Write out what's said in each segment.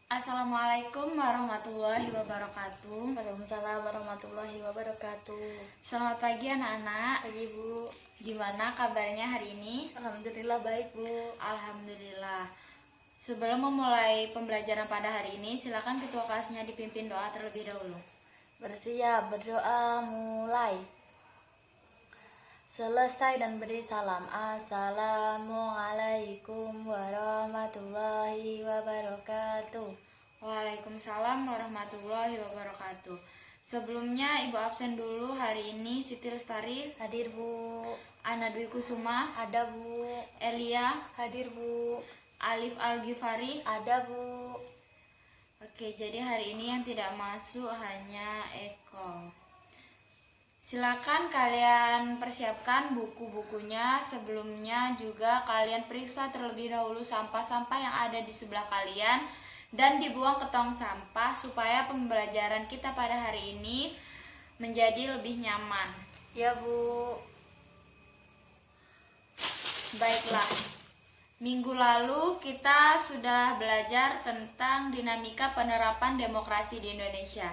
Assalamualaikum warahmatullahi wabarakatuh. Waalaikumsalam warahmatullahi wabarakatuh. Selamat pagi anak-anak. Pagi Bu. Gimana kabarnya hari ini? Alhamdulillah baik Bu. Alhamdulillah. Sebelum memulai pembelajaran pada hari ini, silakan ketua kelasnya dipimpin doa terlebih dahulu. Bersiap, berdoa, mulai. Selesai dan beri salam. Assalamualaikum warahmatullahi wabarakatuh. Waalaikumsalam warahmatullahi wabarakatuh. Sebelumnya Ibu absen dulu hari ini. Siti Lestari, Hadir Bu. Ana Dwi Kusuma, Ada Bu. Elia, Hadir Bu. Alif Al-Ghifari. Ada Bu. Oke, jadi hari ini yang tidak masuk hanya Eko. Silakan kalian persiapkan buku-bukunya. Sebelumnya juga kalian periksa terlebih dahulu sampah-sampah yang ada di sebelah kalian dan dibuang ke tong sampah supaya pembelajaran kita pada hari ini menjadi lebih nyaman. Ya Bu. Baiklah. Minggu lalu kita sudah belajar tentang dinamika penerapan demokrasi di Indonesia.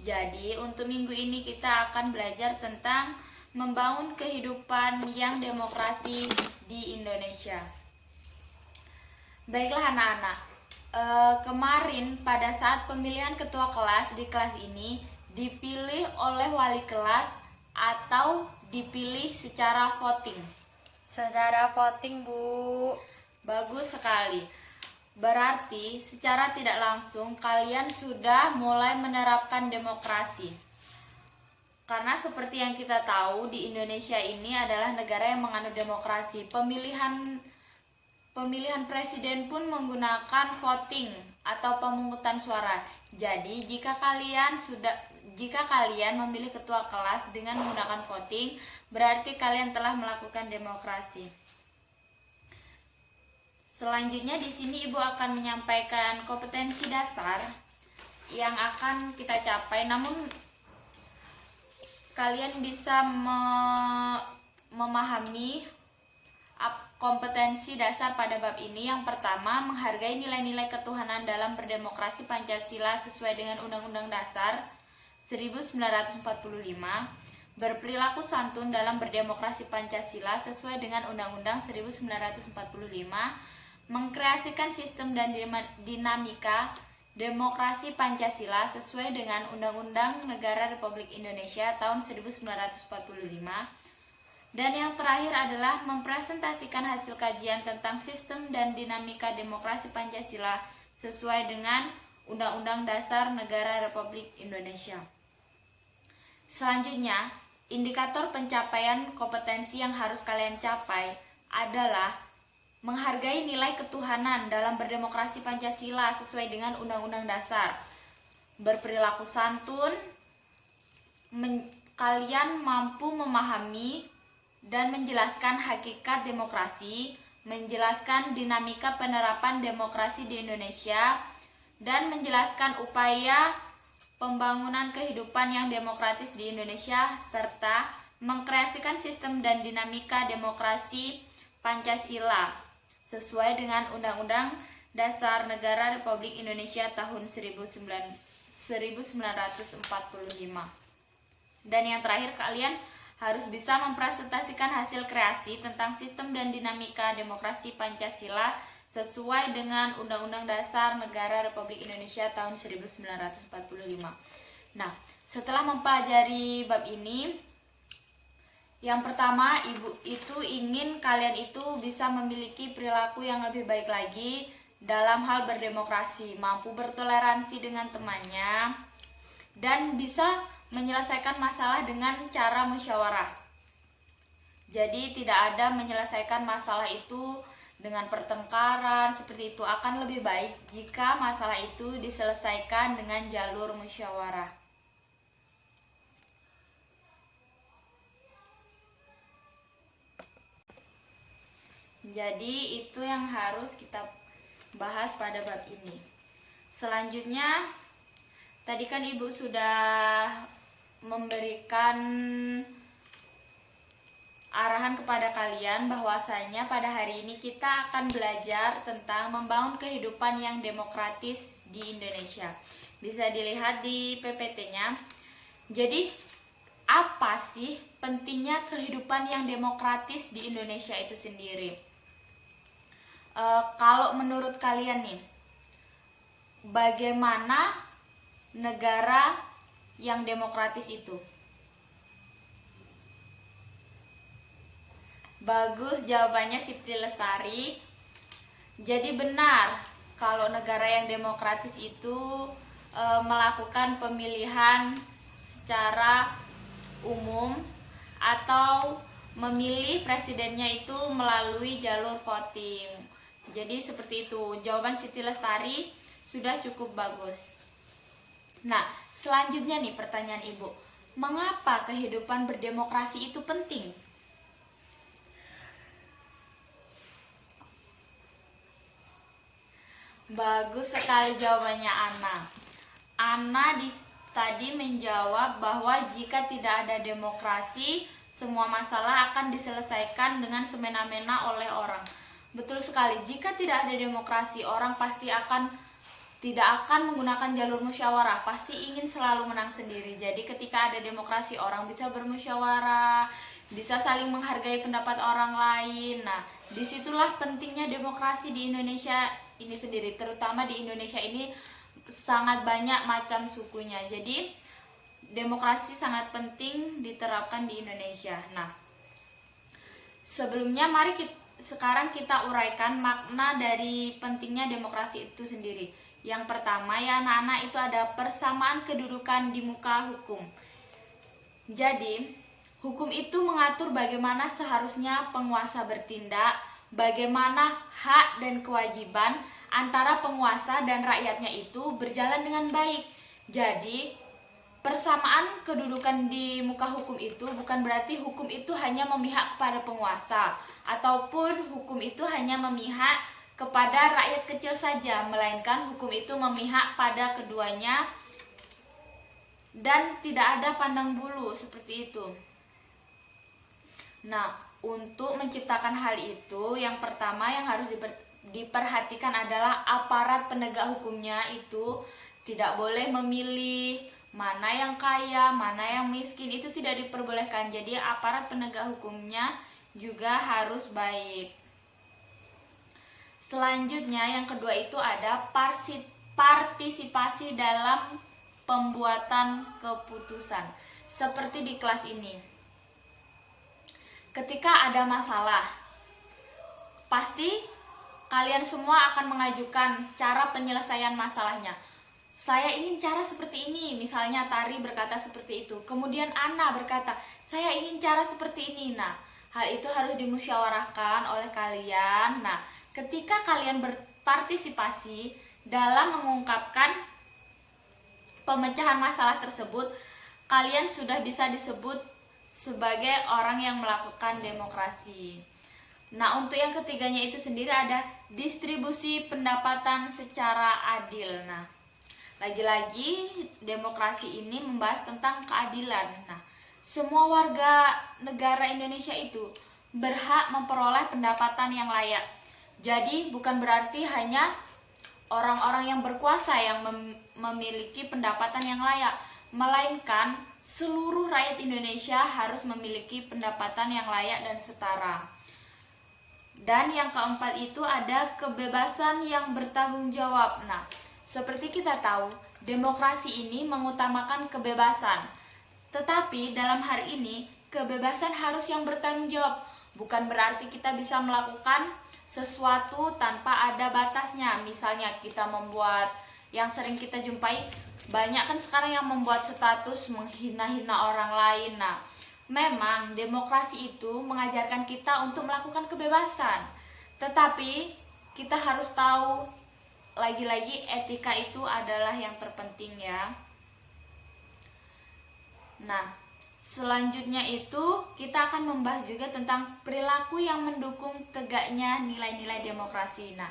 Jadi untuk minggu ini kita akan belajar tentang membangun kehidupan yang demokrasi di Indonesia. Baiklah anak-anak, kemarin pada saat pemilihan ketua kelas di kelas ini dipilih oleh wali kelas atau dipilih secara voting? Secara voting Bu. Bagus sekali. Berarti secara tidak langsung kalian sudah mulai menerapkan demokrasi. Karena seperti yang kita tahu di Indonesia ini adalah negara yang menganut demokrasi. Pemilihan presiden pun menggunakan voting atau pemungutan suara. Jadi jika kalian memilih ketua kelas dengan menggunakan voting, berarti kalian telah melakukan demokrasi. Selanjutnya di sini Ibu akan menyampaikan kompetensi dasar yang akan kita capai. Namun kalian bisa memahami kompetensi dasar pada bab ini. Yang pertama, menghargai nilai-nilai ketuhanan dalam berdemokrasi Pancasila sesuai dengan Undang-Undang Dasar 1945. Berperilaku santun dalam berdemokrasi Pancasila sesuai dengan Undang-Undang 1945. Mengkreasikan sistem dan dinamika demokrasi Pancasila sesuai dengan Undang-Undang Negara Republik Indonesia tahun 1945. Dan yang terakhir adalah mempresentasikan hasil kajian tentang sistem dan dinamika demokrasi Pancasila sesuai dengan Undang-Undang Dasar Negara Republik Indonesia. Selanjutnya, indikator pencapaian kompetensi yang harus kalian capai adalah menghargai nilai ketuhanan dalam berdemokrasi Pancasila sesuai dengan Undang-Undang Dasar. Berperilaku santun, kalian mampu memahami dan menjelaskan hakikat demokrasi, menjelaskan dinamika penerapan demokrasi di Indonesia, dan menjelaskan upaya pembangunan kehidupan yang demokratis di Indonesia, serta mengkreasikan sistem dan dinamika demokrasi Pancasila sesuai dengan Undang-Undang Dasar Negara Republik Indonesia tahun 1945. Dan yang terakhir, kalian harus bisa mempresentasikan hasil kreasi tentang sistem dan dinamika demokrasi Pancasila sesuai dengan Undang-Undang Dasar Negara Republik Indonesia tahun 1945. Nah, setelah mempelajari bab ini, yang pertama, Ibu itu ingin kalian itu bisa memiliki perilaku yang lebih baik lagi dalam hal berdemokrasi, mampu bertoleransi dengan temannya, dan bisa menyelesaikan masalah dengan cara musyawarah. Jadi tidak ada menyelesaikan masalah itu dengan pertengkaran, seperti itu. Akan lebih baik jika masalah itu diselesaikan dengan jalur musyawarah. Jadi itu yang harus kita bahas pada bab ini. Selanjutnya, tadi kan Ibu sudah memberikan arahan kepada kalian bahwasanya pada hari ini kita akan belajar tentang membangun kehidupan yang demokratis di Indonesia. Bisa dilihat di PPT-nya. Jadi, apa sih pentingnya kehidupan yang demokratis di Indonesia itu sendiri? Kalau menurut kalian nih, bagaimana negara yang demokratis itu? Bagus, jawabannya Siti Lestari. Jadi benar kalau negara yang demokratis itu melakukan pemilihan secara umum atau memilih presidennya itu melalui jalur voting. Jadi seperti itu. Jawaban Siti Lestari sudah cukup bagus. Nah, selanjutnya nih pertanyaan Ibu. Mengapa kehidupan berdemokrasi itu penting? Bagus sekali jawabannya Ana. Ana tadi menjawab bahwa jika tidak ada demokrasi, semua masalah akan diselesaikan dengan semena-mena oleh orang. Betul sekali, jika tidak ada demokrasi, orang pasti tidak akan menggunakan jalur musyawarah, pasti ingin selalu menang sendiri. Jadi ketika ada demokrasi, orang bisa bermusyawarah, bisa saling menghargai pendapat orang lain. Nah, disitulah pentingnya demokrasi di Indonesia ini sendiri, terutama di Indonesia ini sangat banyak macam sukunya. Jadi demokrasi sangat penting diterapkan di Indonesia. Nah, sebelumnya mari sekarang kita uraikan makna dari pentingnya demokrasi itu sendiri. Yang pertama ya anak-anak, itu ada persamaan kedudukan di muka hukum. Jadi hukum itu mengatur bagaimana seharusnya penguasa bertindak, bagaimana hak dan kewajiban antara penguasa dan rakyatnya itu berjalan dengan baik. Jadi persamaan kedudukan di muka hukum itu bukan berarti hukum itu hanya memihak kepada penguasa ataupun hukum itu hanya memihak kepada rakyat kecil saja, melainkan hukum itu memihak pada keduanya dan tidak ada pandang bulu seperti itu. Nah, untuk menciptakan hal itu, yang pertama yang harus diperhatikan adalah aparat penegak hukumnya itu tidak boleh memilih mana yang kaya, mana yang miskin, itu tidak diperbolehkan. Jadi aparat penegak hukumnya juga harus baik. Selanjutnya yang kedua itu ada partisipasi dalam pembuatan keputusan. Seperti di kelas ini. Ketika ada masalah, pasti kalian semua akan mengajukan cara penyelesaian masalahnya. Saya ingin cara seperti ini, misalnya Tari berkata seperti itu. Kemudian Ana berkata, saya ingin cara seperti ini. Nah, hal itu harus dimusyawarahkan oleh kalian. Nah, ketika kalian berpartisipasi dalam mengungkapkan pemecahan masalah tersebut, kalian sudah bisa disebut sebagai orang yang melakukan demokrasi. Nah, untuk yang ketiganya itu sendiri ada distribusi pendapatan secara adil. Nah, lagi-lagi demokrasi ini membahas tentang keadilan. Nah, semua warga negara Indonesia itu berhak memperoleh pendapatan yang layak. Jadi bukan berarti hanya orang-orang yang berkuasa yang memiliki pendapatan yang layak, melainkan seluruh rakyat Indonesia harus memiliki pendapatan yang layak dan setara. Dan yang keempat itu ada kebebasan yang bertanggung jawab. Nah, seperti kita tahu, demokrasi ini mengutamakan kebebasan. Tetapi dalam hal ini, kebebasan harus yang bertanggung jawab. Bukan berarti kita bisa melakukan sesuatu tanpa ada batasnya. Misalnya kita membuat, yang sering kita jumpai, banyak kan sekarang yang membuat status menghina-hina orang lain. Nah, memang demokrasi itu mengajarkan kita untuk melakukan kebebasan. Tetapi kita harus tahu, lagi-lagi etika itu adalah yang terpenting ya. Nah, selanjutnya itu kita akan membahas juga tentang perilaku yang mendukung tegaknya nilai-nilai demokrasi. Nah,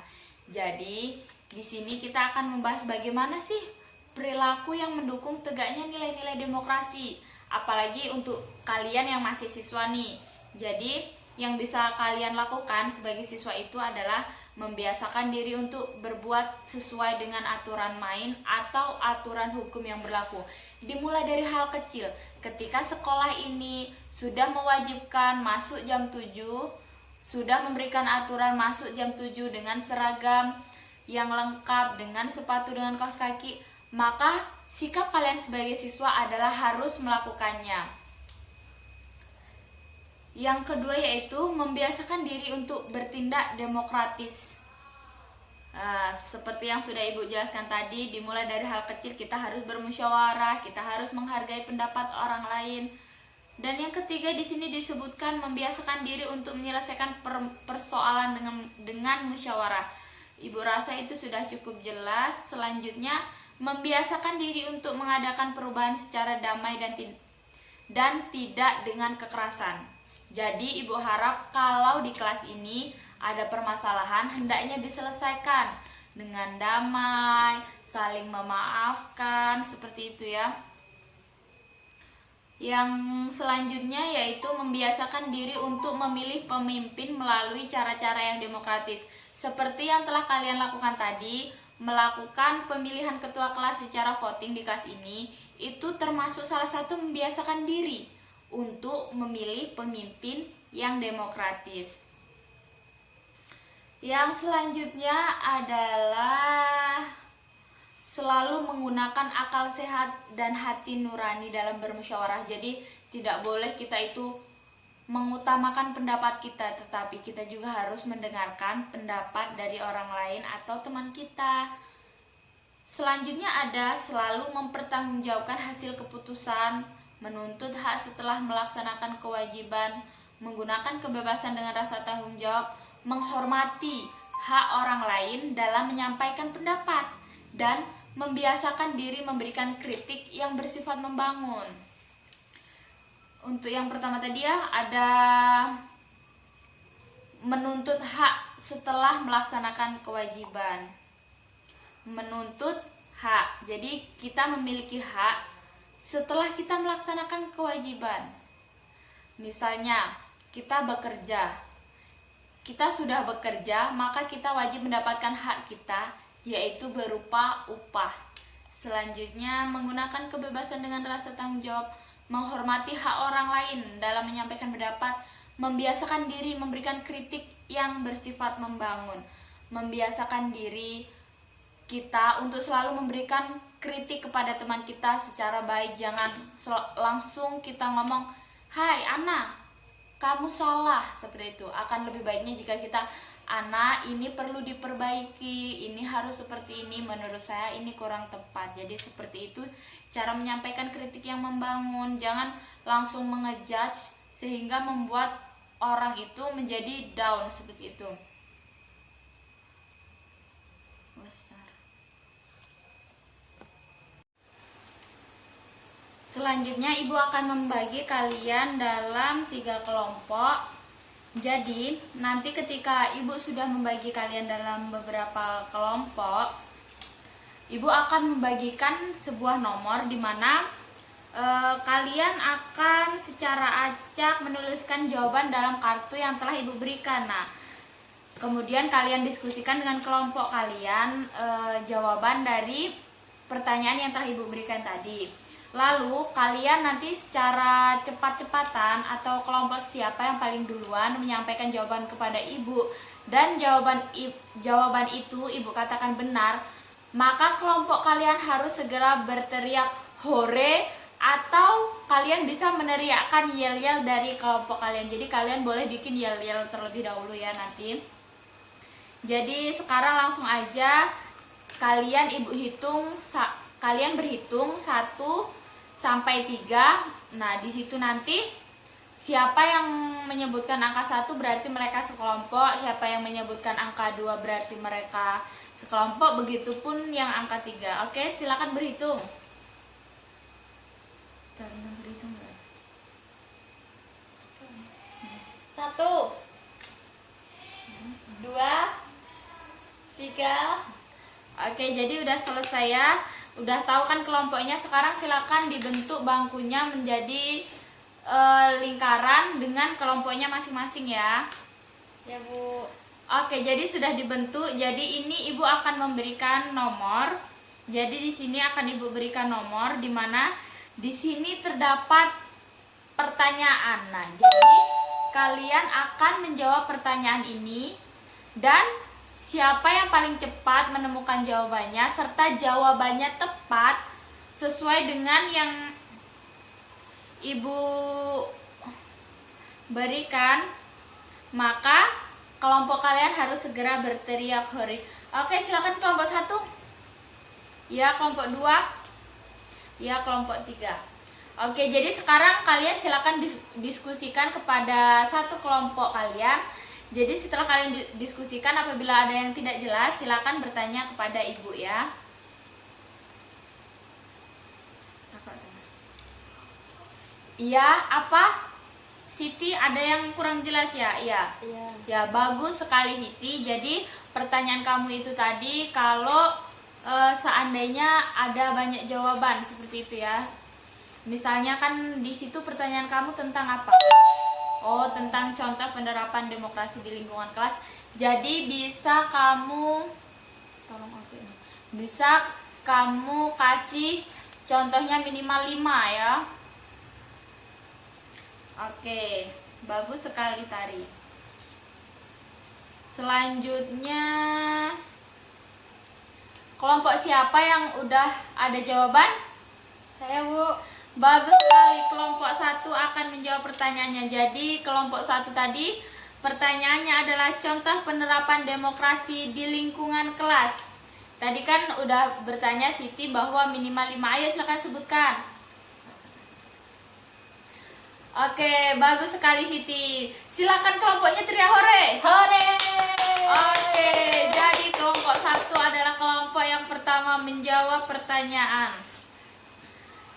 jadi di sini kita akan membahas bagaimana sih perilaku yang mendukung tegaknya nilai-nilai demokrasi. Apalagi untuk kalian yang masih siswa nih, Jadi yang bisa kalian lakukan sebagai siswa itu adalah membiasakan diri untuk berbuat sesuai dengan aturan main atau aturan hukum yang berlaku. Dimulai dari hal kecil. Ketika sekolah ini sudah mewajibkan masuk jam 7, sudah memberikan aturan masuk jam 7 dengan seragam yang lengkap, dengan sepatu, dengan kaos kaki, maka sikap kalian sebagai siswa adalah harus melakukannya. Yang kedua yaitu membiasakan diri untuk bertindak demokratis. Seperti yang sudah Ibu jelaskan tadi, dimulai dari hal kecil, kita harus bermusyawarah, kita harus menghargai pendapat orang lain. Dan yang ketiga di sini disebutkan membiasakan diri untuk menyelesaikan persoalan dengan musyawarah. Ibu rasa itu sudah cukup jelas. Selanjutnya membiasakan diri untuk mengadakan perubahan secara damai dan tidak dengan kekerasan. Jadi Ibu harap kalau di kelas ini ada permasalahan hendaknya diselesaikan dengan damai, saling memaafkan, seperti itu ya. Yang selanjutnya yaitu membiasakan diri untuk memilih pemimpin melalui cara-cara yang demokratis. Seperti yang telah kalian lakukan tadi, melakukan pemilihan ketua kelas secara voting di kelas ini, itu termasuk salah satu membiasakan diri untuk memilih pemimpin yang demokratis. Yang selanjutnya adalah selalu menggunakan akal sehat dan hati nurani dalam bermusyawarah. Jadi tidak boleh kita itu mengutamakan pendapat kita, tetapi kita juga harus mendengarkan pendapat dari orang lain atau teman kita. Selanjutnya ada selalu mempertanggungjawabkan hasil keputusan, menuntut hak setelah melaksanakan kewajiban, menggunakan kebebasan dengan rasa tanggung jawab, menghormati hak orang lain dalam menyampaikan pendapat, dan membiasakan diri memberikan kritik yang bersifat membangun. Untuk yang pertama tadi ya, ada menuntut hak setelah melaksanakan kewajiban. Menuntut hak, jadi kita memiliki hak setelah kita melaksanakan kewajiban. Misalnya kita bekerja, kita sudah bekerja, maka kita wajib mendapatkan hak kita, yaitu berupa upah. Selanjutnya menggunakan kebebasan dengan rasa tanggung jawab, menghormati hak orang lain dalam menyampaikan pendapat, membiasakan diri memberikan kritik yang bersifat membangun, membiasakan diri kita untuk selalu memberikan kritik kepada teman kita secara baik. Jangan langsung kita ngomong, "Hai Ana, kamu salah," seperti itu. Akan lebih baiknya jika kita, "Ana, ini perlu diperbaiki, ini harus seperti ini, menurut saya ini kurang tepat." Jadi seperti itu cara menyampaikan kritik yang membangun. Jangan langsung mengejudge sehingga membuat orang itu menjadi down, seperti itu. Selanjutnya Ibu akan membagi kalian dalam 3 kelompok. Jadi nanti ketika Ibu sudah membagi kalian dalam beberapa kelompok, Ibu akan membagikan sebuah nomor di mana kalian akan secara acak menuliskan jawaban dalam kartu yang telah Ibu berikan. Nah, kemudian kalian diskusikan dengan kelompok kalian jawaban dari pertanyaan yang telah Ibu berikan tadi. Lalu kalian nanti secara cepat-cepatan atau kelompok siapa yang paling duluan menyampaikan jawaban kepada Ibu dan jawaban itu Ibu katakan benar, maka kelompok kalian harus segera berteriak hore, atau kalian bisa meneriakkan yel-yel dari kelompok kalian. Jadi kalian boleh bikin yel-yel terlebih dahulu ya nanti. Jadi sekarang langsung aja kalian kalian berhitung 1 sampai 3. Nah, di situ nanti siapa yang menyebutkan angka 1 berarti mereka sekelompok, siapa yang menyebutkan angka 2 berarti mereka sekelompok, begitupun yang angka 3. Oke, silakan berhitung. Berhitung 1, 2, 3. Oke, jadi udah selesai ya. Udah tahu kan kelompoknya. Sekarang silakan dibentuk bangkunya menjadi lingkaran dengan kelompoknya masing-masing ya. Ya, Bu. Oke, jadi sudah dibentuk. Jadi ini Ibu akan memberikan nomor. Jadi di sini akan Ibu berikan nomor di mana di sini terdapat pertanyaan. Nah, jadi kalian akan menjawab pertanyaan ini dan siapa yang paling cepat menemukan jawabannya serta jawabannya tepat sesuai dengan yang Ibu berikan, maka kelompok kalian harus segera berteriak hore. Oke, silakan kelompok 1. Ya, kelompok 2. Ya, kelompok 3. Oke, jadi sekarang kalian silakan diskusikan kepada satu kelompok kalian. Jadi setelah kalian diskusikan, apabila ada yang tidak jelas, silakan bertanya kepada Ibu ya. Iya, apa? Siti, ada yang kurang jelas ya? Iya. Iya. Ya, bagus sekali Siti. Jadi pertanyaan kamu itu tadi kalau seandainya ada banyak jawaban seperti itu ya. Misalnya kan di situ pertanyaan kamu tentang apa? Oh, tentang contoh penerapan demokrasi di lingkungan kelas. Jadi bisa kamu Bisa kamu kasih contohnya minimal 5 ya. Oke, bagus sekali Tari. Selanjutnya kelompok siapa yang udah ada jawaban? Saya, Bu. Bagus sekali, kelompok 1 akan menjawab pertanyaannya. Jadi kelompok 1 tadi pertanyaannya adalah contoh penerapan demokrasi di lingkungan kelas. Tadi kan udah bertanya Siti bahwa minimal 5. Ayo silakan sebutkan. Oke, bagus sekali Siti. Silakan kelompoknya teriak hore. Hore. Oke, jadi kelompok 1 adalah kelompok yang pertama menjawab pertanyaan.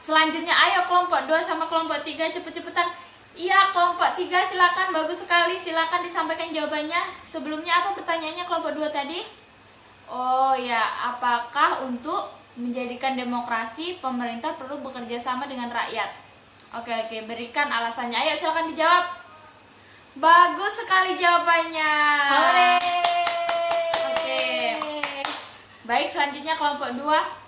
Selanjutnya ayo kelompok 2 sama kelompok 3 cepet-cepetan. Iya, kelompok 3 silakan, bagus sekali. Silakan disampaikan jawabannya. Sebelumnya apa pertanyaannya kelompok 2 tadi? Oh ya, apakah untuk menjadikan demokrasi pemerintah perlu bekerja sama dengan rakyat? Oke, berikan alasannya. Ayo silakan dijawab. Bagus sekali jawabannya. Hore. Oke. Baik, selanjutnya kelompok 2.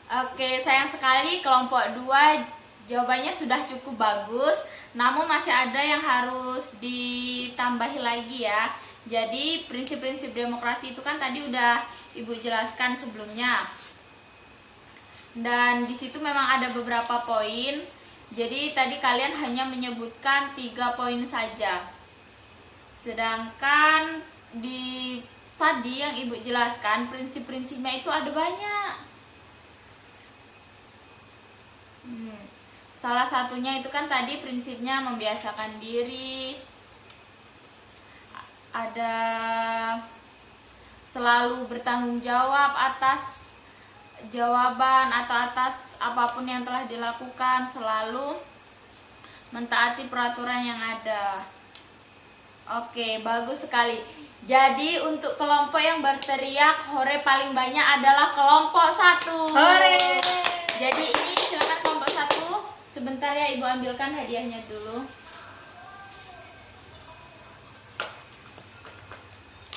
Oke, sayang sekali kelompok 2 jawabannya sudah cukup bagus, namun masih ada yang harus ditambahi lagi ya. Jadi prinsip-prinsip demokrasi itu kan tadi udah Ibu jelaskan sebelumnya. Dan di situ memang ada beberapa poin. Jadi tadi kalian hanya menyebutkan 3 poin saja. Sedangkan di tadi yang Ibu jelaskan prinsip-prinsipnya itu ada banyak. Salah satunya itu kan tadi prinsipnya membiasakan diri, ada selalu bertanggung jawab atas jawaban atau atas apapun yang telah dilakukan, selalu mentaati peraturan yang ada. Oke, bagus sekali. Jadi untuk kelompok yang berteriak hore paling banyak adalah kelompok 1. Hore. Jadi ini silakan kelompok 1. Sebentar ya, Ibu ambilkan hadiahnya dulu.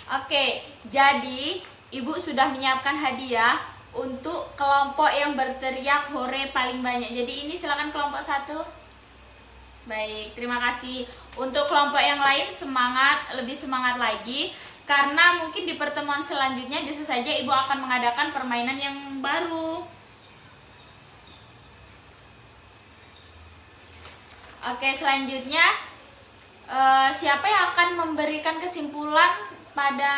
Oke, jadi Ibu sudah menyiapkan hadiah untuk kelompok yang berteriak hore paling banyak. Jadi ini silakan kelompok 1. Baik, terima kasih. Untuk kelompok yang lain semangat, lebih semangat lagi. Karena mungkin di pertemuan selanjutnya bisa saja Ibu akan mengadakan permainan yang baru. Oke, selanjutnya siapa yang akan memberikan kesimpulan pada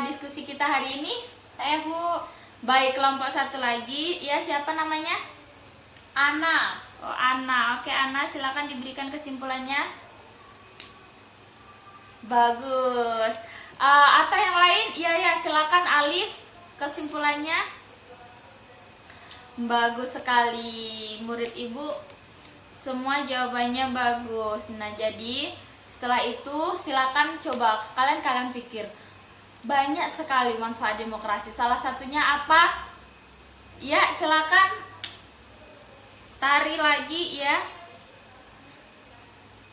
diskusi kita hari ini? Saya, Bu. Baik, kelompok 1 lagi. Ya, siapa namanya? Ana. Oh, Ana. Oke, Ana, silakan diberikan kesimpulannya. Bagus. Atau yang lain? Iya, silakan Alif kesimpulannya. Bagus sekali, murid Ibu. Semua jawabannya bagus. Nah, jadi setelah itu silakan coba sekalian kalian pikir. Banyak sekali manfaat demokrasi. Salah satunya apa? Ya, silakan Tari lagi ya.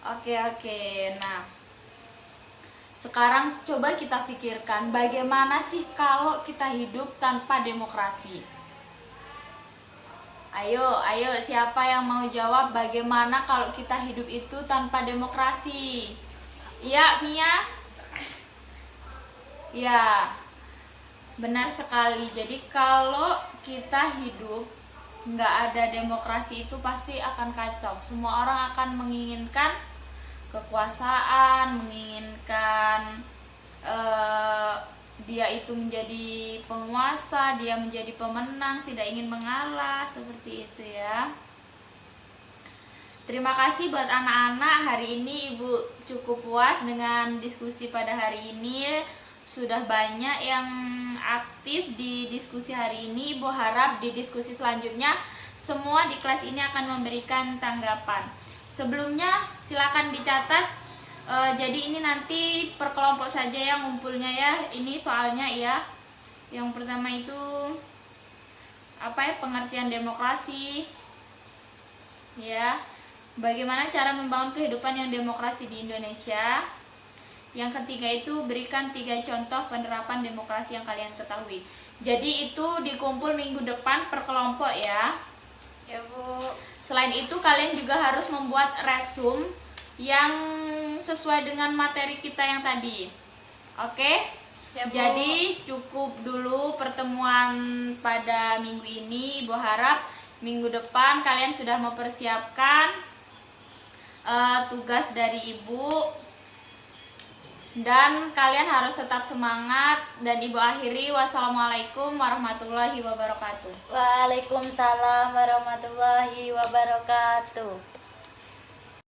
Oke. Nah, sekarang coba kita pikirkan bagaimana sih kalau kita hidup tanpa demokrasi. Ayo, siapa yang mau jawab bagaimana kalau kita hidup itu tanpa demokrasi? Iya, Mia? Ya, benar sekali. Jadi kalau kita hidup nggak ada demokrasi itu pasti akan kacau. Semua orang akan menginginkan kekuasaan, menginginkan dia itu menjadi penguasa, dia menjadi pemenang, tidak ingin mengalah, seperti itu ya. Terima kasih buat anak-anak. Hari ini Ibu cukup puas dengan diskusi pada hari ini. Sudah banyak yang aktif di diskusi hari ini. Ibu harap di diskusi selanjutnya semua di kelas ini akan memberikan tanggapan. Sebelumnya silakan dicatat. Jadi ini nanti per kelompok saja yang ngumpulnya ya. Ini soalnya ya. Yang pertama itu pengertian demokrasi. Ya. Bagaimana cara membangun kehidupan yang demokrasi di Indonesia. Yang ketiga itu berikan 3 contoh penerapan demokrasi yang kalian ketahui. Jadi itu dikumpul minggu depan per kelompok ya. Ya, Bu. Selain itu kalian juga harus membuat resume yang sesuai dengan materi kita yang tadi. Oke? Ya, Bu. Jadi cukup dulu pertemuan pada minggu ini. Ibu harap minggu depan kalian sudah mempersiapkan tugas dari Ibu. Dan kalian harus tetap semangat. Dan Ibu akhiri, wassalamualaikum warahmatullahi wabarakatuh. Waalaikumsalam warahmatullahi wabarakatuh.